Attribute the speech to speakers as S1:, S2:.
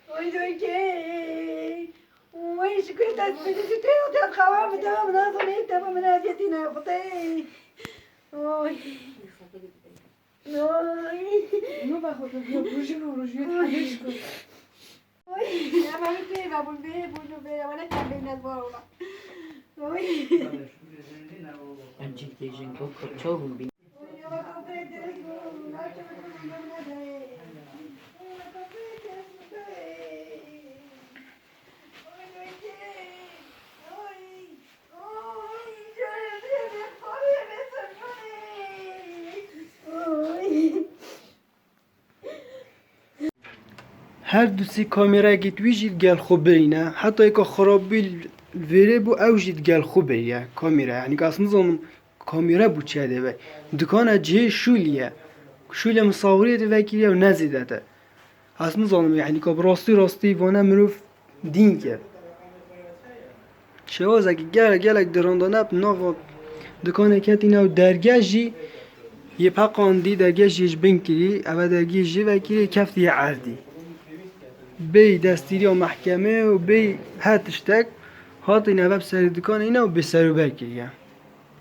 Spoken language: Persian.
S1: اوی دوکی اوی شکر دست بدی تو خواب تو منازم تمام منازیتی نخوته اوی
S2: نو بخواد روژی تنش کن
S1: اوی اما میتونی بابون به ولی کم بین از بالا اوی
S3: Anjing tejeng kau kacau bumbi.
S4: هر دوسی کامیرا گیت ویجید گل خوبه حتی یک خرابی ویره بو اوجید گل خوبه کامیرا یعنی که اصلا زمان کامیرا بو چه ده دکانه جه شولیه مصوریه ده وکیلیه و نزیده ده اصلا زمان یعنی که راستی وانه مروف دین که شواز اگه گلک دراندانه بناغ دکانه کتینه و درگه جی یه پاقاندی درگه جیش بین کری اوه درگه جی وکیلی کفت یه عردی بی دستیری و محکمه و بی هر تشتک هات این عواب سر دکان اینا و به سر و بر کریه